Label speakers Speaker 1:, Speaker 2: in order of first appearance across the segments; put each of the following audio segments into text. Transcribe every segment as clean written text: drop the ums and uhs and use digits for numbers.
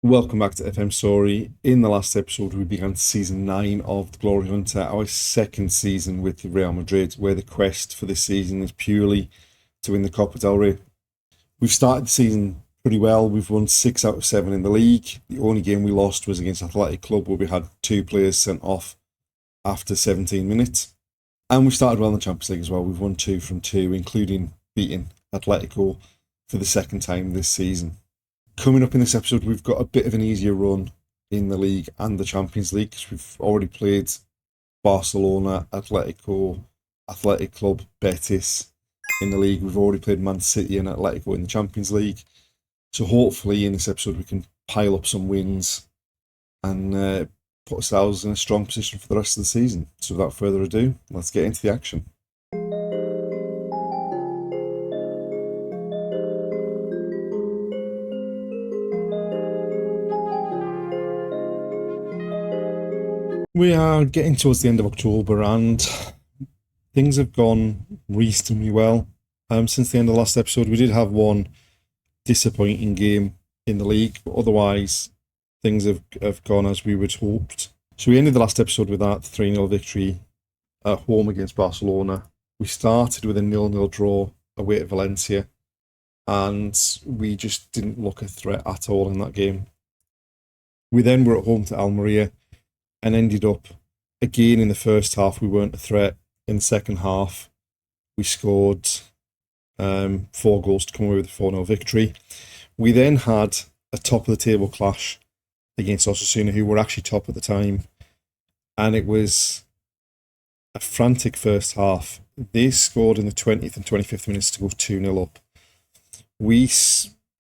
Speaker 1: Welcome back to FM Story. In the last episode, we began season 9 of The Glory Hunter, our second season with Real Madrid, where the quest for this season is purely to win the Copa del Rey. We've started the season pretty well. We've won 6 out of 7 in the league. The only game we lost was against Athletic Club, where we had 2 players sent off after 17 minutes. And we started well in the Champions League as well. We've won 2 from 2, including beating Atletico for the second time this season. Coming up in this episode, we've got a bit of an easier run in the league and the Champions League because we've already played Barcelona, Atletico, Athletic Club, Betis in the league. We've already played Man City and Atletico in the Champions League. So hopefully in this episode we can pile up some wins and put ourselves in a strong position for the rest of the season. So without further ado, let's get into the action. We are getting towards the end of October and things have gone reasonably well. Since the end of the last episode, we did have one disappointing game in the league, but otherwise things have gone as we would hoped. So we ended the last episode with that 3-0 victory at home against Barcelona. We started with a 0-0 draw away at Valencia, and we just didn't look a threat at all in that game. We then were at home to Almeria and ended up, again in the first half, we weren't a threat. In the second half, we scored 4 goals to come away with a 4-0 victory. We then had a top-of-the-table clash against Osasuna, who were actually top at the time, and it was a frantic first half. They scored in the 20th and 25th minutes to go 2-0 up. We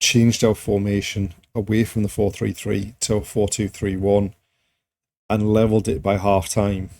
Speaker 1: changed our formation away from the 4-3-3 to a 4-2-3-1 and levelled it by half-time.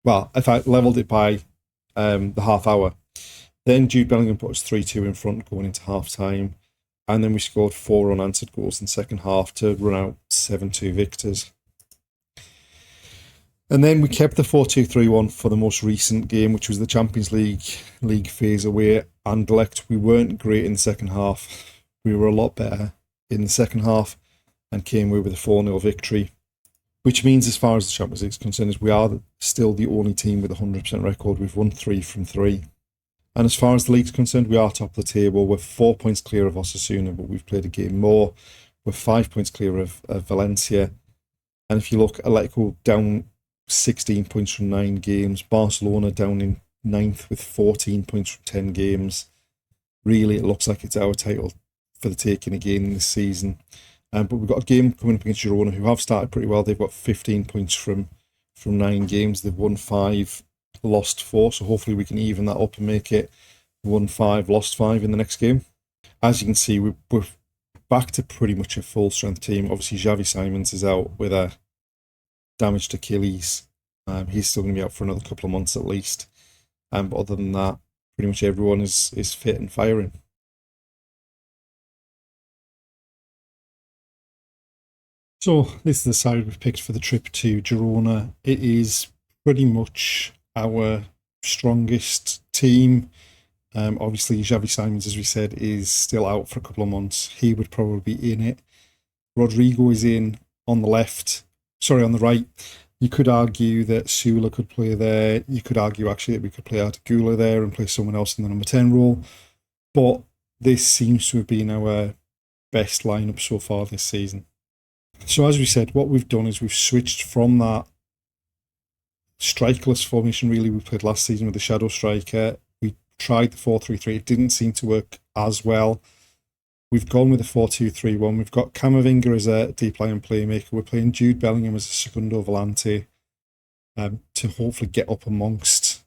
Speaker 1: Well, in fact, levelled it by the half hour. Then Jude Bellingham put us 3-2 in front going into half-time, and then we scored 4 unanswered goals in the second half to run out 7-2 victors. And then we kept the 4-2-3-1 for the most recent game, which was the Champions League phase away at Anderlecht. We weren't great in the second half. We were a lot better in the second half and came away with a 4-0 victory, which means as far as the Champions League is concerned, we are still the only team with a 100% record. We've won 3 from 3. And as far as the league's concerned, we are top of the table. We're 4 points clear of Osasuna, but we've played a game more. We're 5 points clear of Valencia. And if you look, Atletico down 16 points from 9 games. Barcelona down in 9th with 14 points from 10 games. Really, it looks like it's our title for the taking again in this season. But we've got a game coming up against Girona, who have started pretty well. They've got 15 points from 9 games. They've won 5, lost 4. So hopefully we can even that up and make it 1-5, lost 5 in the next game. As you can see, we're back to pretty much a full strength team. Obviously, Xavi Simons is out with a damaged Achilles. He's still going to be out for another couple of months at least. But other than that, pretty much everyone is fit and firing. So this is the side we've picked for the trip to Girona. It is pretty much our strongest team. Obviously, Xavi Simons, as we said, is still out for a couple of months. He would probably be in it. Rodrigo is in on the right. You could argue that Sula could play there. You could argue actually that we could play Artigula there and play someone else in the number 10 role. But this seems to have been our best lineup so far this season. So as we said, what we've done is we've switched from that strikerless formation really we played last season with the shadow striker. We tried the 4-3-3. It didn't seem to work as well. We've gone with a 4-2-3-1. We've got Camavinga as a deep line playmaker. We're playing Jude Bellingham as a segundo volante to hopefully get up amongst.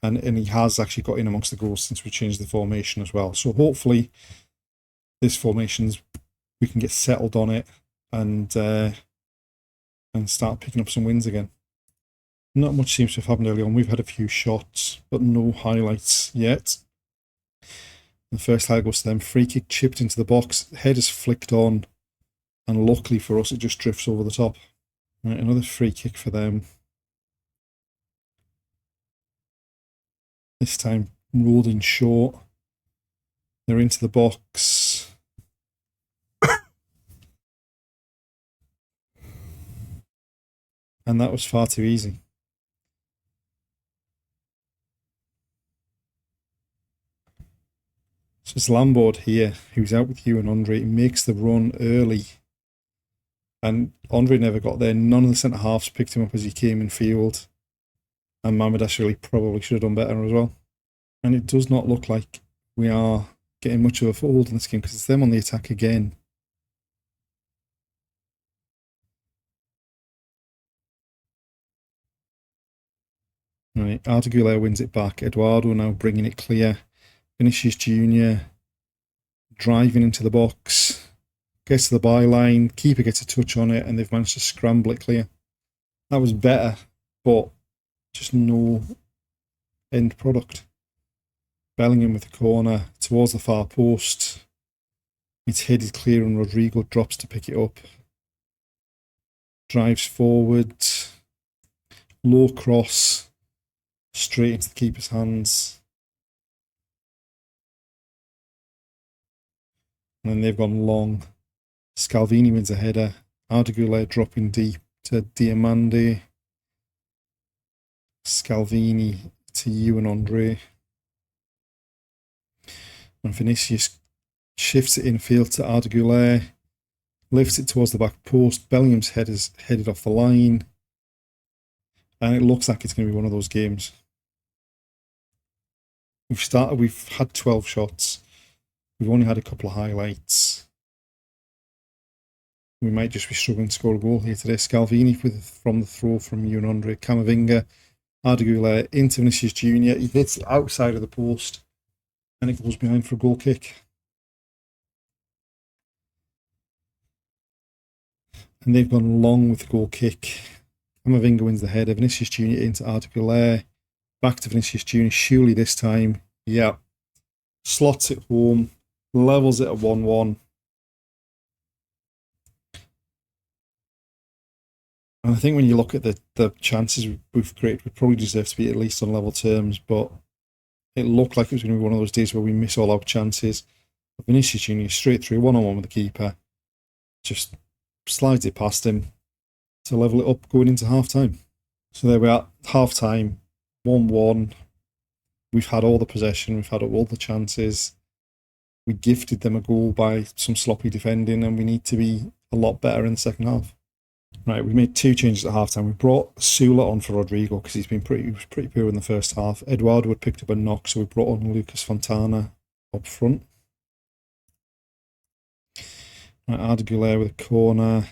Speaker 1: And he has actually got in amongst the goals since we changed the formation as well. So hopefully this formation, we can get settled on it and start picking up some wins again. Not much seems to have happened early on. We've had a few shots, but no highlights yet. The first highlight goes to them. Free kick chipped into the box. Head is flicked on, and luckily for us, it just drifts over the top. Right, another free kick for them. This time rolled in short. They're into the box. And that was far too easy. So it's Lambord here, who's out with you and Andre. He makes the run early. And Andre never got there. None of the centre-halves picked him up as he came in field. And Mamardashvili probably should have done better as well. And it does not look like we are getting much of a foothold in this game because it's them on the attack again. Right, Ardagulé wins it back. Eduardo now bringing it clear. Vinicius Jr. driving into the box. Gets to the byline. Keeper gets a touch on it and they've managed to scramble it clear. That was better, but just no end product. Bellingham with the corner towards the far post. It's headed clear and Rodrigo drops to pick it up. Drives forward. Low cross. Straight into the keeper's hands. And then they've gone long. Scalvini wins a header. Ardagulé dropping deep to Diamande. Scalvini to you and Andre. And Vinicius shifts it infield to Ardagulé. Lifts it towards the back post. Bellingham's head is headed off the line. And it looks like it's going to be one of those games. We've had 12 shots. We've only had a couple of highlights. We might just be struggling to score a goal here today. Scalvini from the throw from you and Andre. Camavinga, Ardagulé into Vinicius Jr. He hits the outside of the post and it goes behind for a goal kick. And they've gone long with the goal kick. Camavinga wins the header. Vinicius Jr. into Ardagulé. Back to Vinicius Jr. Surely this time. Yeah. Slots it home. Levels it at 1-1. And I think when you look at the chances we've created, we probably deserve to be at least on level terms, but it looked like it was going to be one of those days where we miss all our chances. But Vinicius Jr. straight through, 1-on-1 with the keeper. Just slides it past him to level it up going into half-time. So there we are, half-time, 1-1. We've had all the possession, we've had all the chances. We gifted them a goal by some sloppy defending, and we need to be a lot better in the second half. Right, we made 2 changes at half-time. We brought Sula on for Rodrigo because he was pretty poor in the first half. Eduardo had picked up a knock, so we brought on Lucas Fontana up front. Right, Ardagulé with a corner.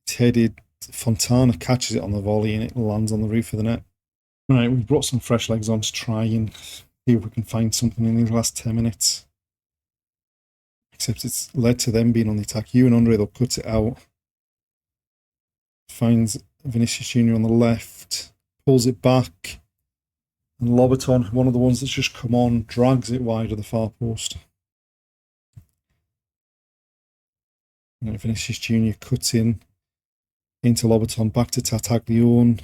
Speaker 1: It's headed. Fontana catches it on the volley and it lands on the roof of the net. Right, we've brought some fresh legs on to try and see if we can find something in these last 10 minutes. Except it's led to them being on the attack. You and Andre, they'll cut it out. Finds Vinicius Jr. on the left. Pulls it back. And Lobaton, one of the ones that's just come on, drags it wide of the far post. And Vinicius Jr. cuts in into Lobaton, back to Tartaglione.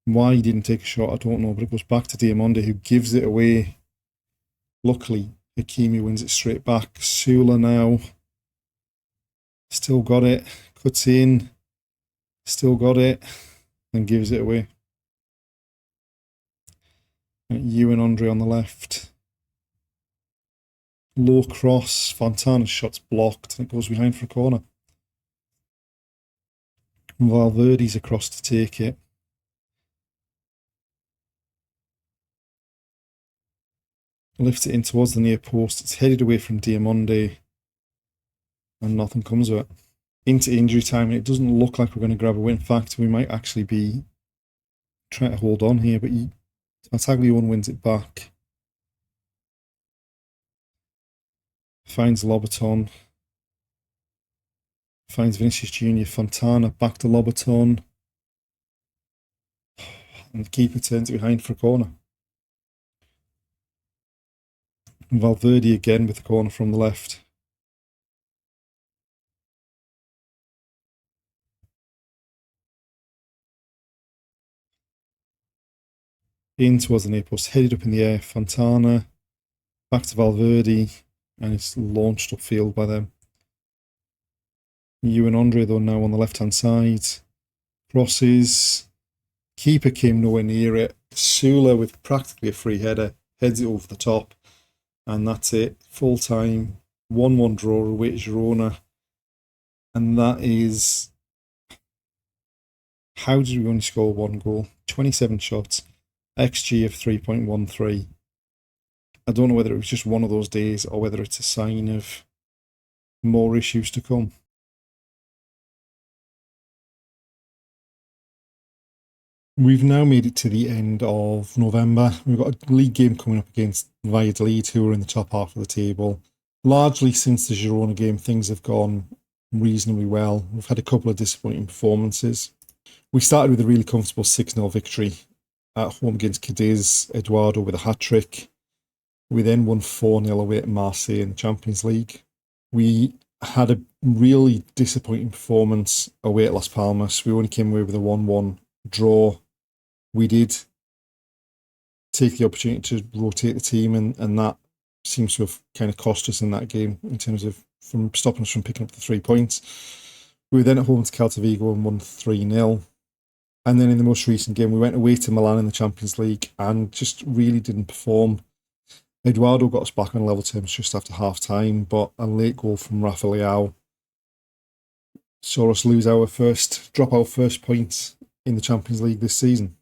Speaker 1: Why he didn't take a shot, I don't know, but it goes back to Diamande, who gives it away. Luckily, Hakimi wins it straight back. Sula now. Still got it. Cuts in. Still got it. And gives it away. You and Andre on the left. Low cross. Fontana's shot's blocked and it goes behind for a corner. Valverde's across to take it. Lifts it in towards the near post. It's headed away from Diamande. And nothing comes of it. Into injury time. And it doesn't look like we're going to grab a win. In fact, we might actually be trying to hold on here. But Tartaglione wins it back. Finds Lobaton. Finds Vinicius Jr. Fontana back to Lobaton. And the keeper turns it behind for a corner. And Valverde again with the corner from the left. In towards the near post, headed up in the air. Fontana. Back to Valverde. And it's launched upfield by them. You and Andre, though, now on the left-hand side. Crosses. Keeper came nowhere near it. Sula with practically a free header heads it over the top. And that's it. Full time. 1-1 draw away to Girona. And that is... How did we only score 1 goal? 27 shots. XG of 3.13. I don't know whether it was just one of those days or whether it's a sign of more issues to come. We've now made it to the end of November. We've got a league game coming up against Ligue, who are in the top half of the table. Largely since the Girona game, things have gone reasonably well. We've had a couple of disappointing performances. We started with a really comfortable 6-0 victory at home against Cadiz, Eduardo with a hat-trick. We then won 4-0 away at Marseille in the Champions League. We had a really disappointing performance away at Las Palmas. We only came away with a 1-1 draw. We did take the opportunity to rotate the team, and that seems to have kind of cost us in that game in terms of from stopping us from picking up the 3 points. We were then at home to Celta Vigo and won 3-0. And then in the most recent game, we went away to Milan in the Champions League and just really didn't perform. Eduardo got us back on level terms just after half time, but a late goal from Rafa Leao saw us drop our first point in the Champions League this season.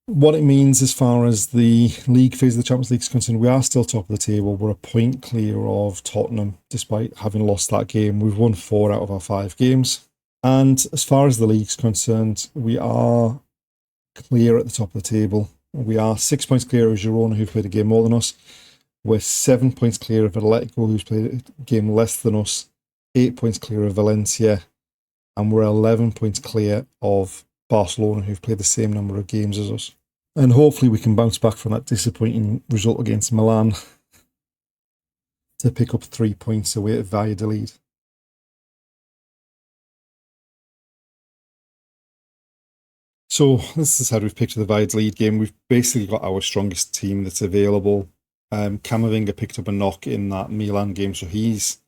Speaker 1: What it means as far as the league phase of the Champions League is concerned, we are still top of the table. We're a point clear of Tottenham, despite having lost that game. We've won 4 out of our 5 games. And as far as the league's concerned, we are clear at the top of the table. We are 6 points clear of Girona, who've played a game more than us. We're 7 points clear of Atletico, who's played a game less than us. 8 points clear of Valencia. And we're 11 points clear of Barcelona, who've played the same number of games as us. And hopefully we can bounce back from that disappointing result against Milan to pick up 3 points away at Valladolid. So this is how we've picked the Valladolid game. We've basically got our strongest team that's available. Camavinga picked up a knock in that Milan game, so he's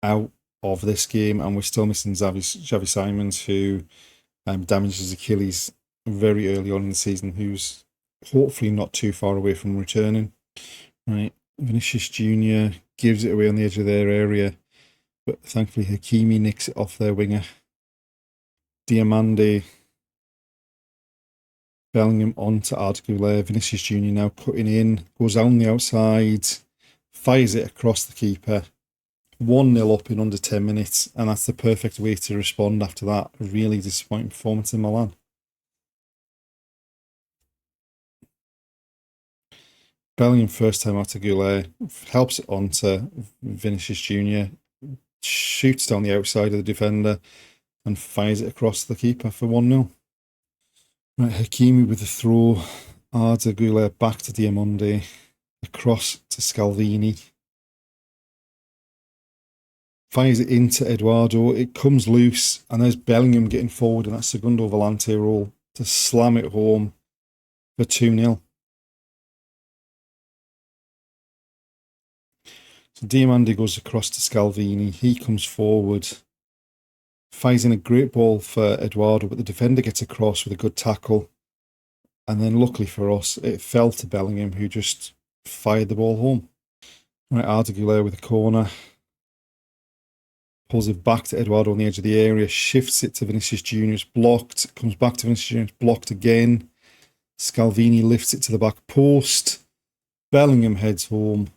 Speaker 1: out of this game, and we're still missing Xavi Simons, who damaged his Achilles very early on in the season, who's hopefully not too far away from returning. Right, Vinicius Jr. gives it away on the edge of their area, but thankfully Hakimi nicks it off their winger. Diamande, Bellingham onto Arda. Vinicius Jr. now cutting in, goes down the outside, fires it across the keeper. 1-0 up in under 10 minutes, and that's the perfect way to respond after that really disappointing performance in Milan. Bellingham first time out to Goulet, helps it on to Vinicius Jr., shoots down the outside of the defender and fires it across the keeper for 1-0. Right, Hakimi with the throw, Arda Goulet back to Diamande, across to Scalvini. Fires it into Eduardo, it comes loose, and there's Bellingham getting forward in that Segundo Volante role to slam it home for 2-0. So Diamande goes across to Scalvini, he comes forward, fires in a great ball for Eduardo, but the defender gets across with a good tackle, and then luckily for us, it fell to Bellingham, who just fired the ball home. Right, Arda Güler with a corner, pulls it back to Eduardo on the edge of the area, shifts it to Vinicius Jr., it's blocked, comes back to Vinicius Jr., it's blocked again. Scalvini lifts it to the back post, Bellingham heads home,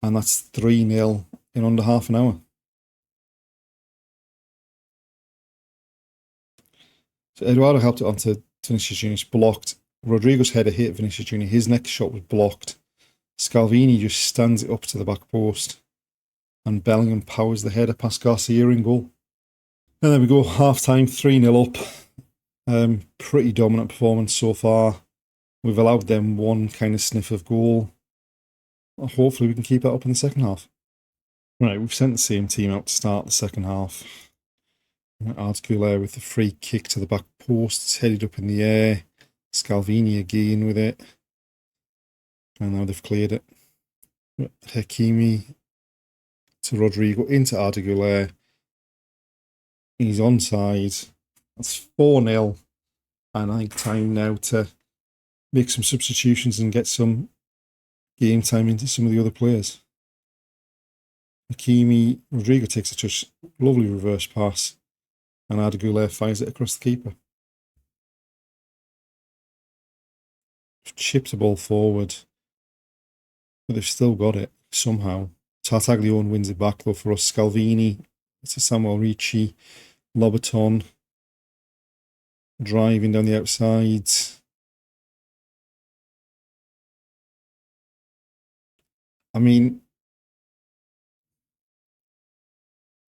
Speaker 1: and that's 3-0 in under half an hour. So Eduardo helped it onto Vinicius Jr., it's blocked. Rodrigo's header hit Vinicius Jr., his next shot was blocked. Scalvini just stands it up to the back post, and Bellingham powers the header past Garcia in goal. And there we go, half time, 3-0 up. Pretty dominant performance so far. We've allowed them one kind of sniff of goal. Hopefully we can keep that up in the second half. Right, we've sent the same team out to start the second half. Arda with the free kick to the back post, it's headed up in the air. Scalvini again with it. And now they've cleared it. Hakimi to Rodrigo into Arda Güler. He's onside. That's 4-0 And I think time now to make some substitutions and get some game time into some of the other players. Hakimi, Rodrigo takes a touch, lovely reverse pass, and Arda fires it across the keeper. Chipped the ball forward, but they've still got it somehow. Tartaglione wins it back though for us. Scalvini to Samuel Ricci, Lobaton driving down the outside. I mean,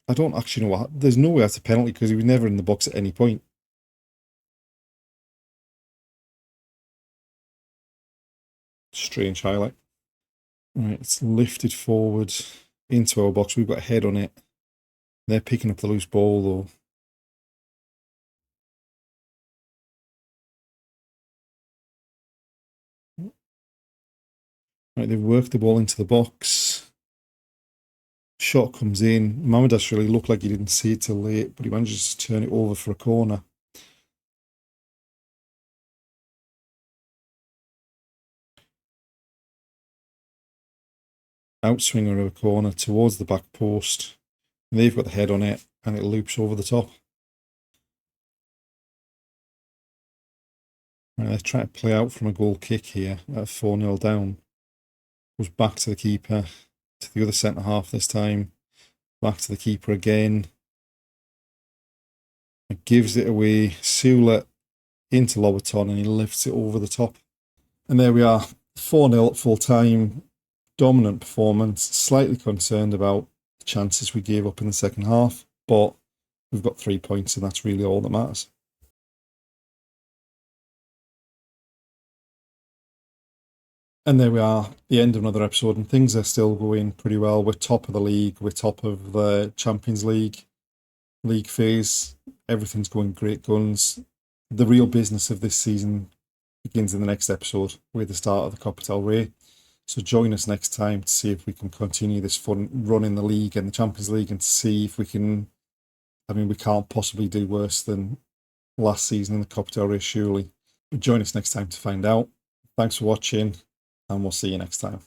Speaker 1: I don't actually know what. There's no way that's a penalty because he was never in the box at any point. Strange highlight. Right, it's lifted forward into our box. We've got a head on it. They're picking up the loose ball though. Right, they've worked the ball into the box. Shot comes in. Mamadas really looked like he didn't see it till late, but he manages to turn it over for a corner. Outswinger of a corner towards the back post. They've got the head on it, and it loops over the top. Right, they're trying to play out from a goal kick here at 4-0 down. Goes back to the keeper, to the other centre half this time. Back to the keeper again. It gives it away. Sula into Lobaton, and he lifts it over the top. And there we are, 4-0 at full time. Dominant performance. Slightly concerned about the chances we gave up in the second half, but we've got 3 points, and that's really all that matters. And there we are, the end of another episode, and things are still going pretty well. We're top of the league, we're top of the Champions League phase. Everything's going great guns. The real business of this season begins in the next episode with the start of the Coppa del Rey. So join us next time to see if we can continue this fun run in the league and the Champions League, and to see if we can, I mean, we can't possibly do worse than last season in the Coppa del Rey, surely. But join us next time to find out. Thanks for watching, and we'll see you next time.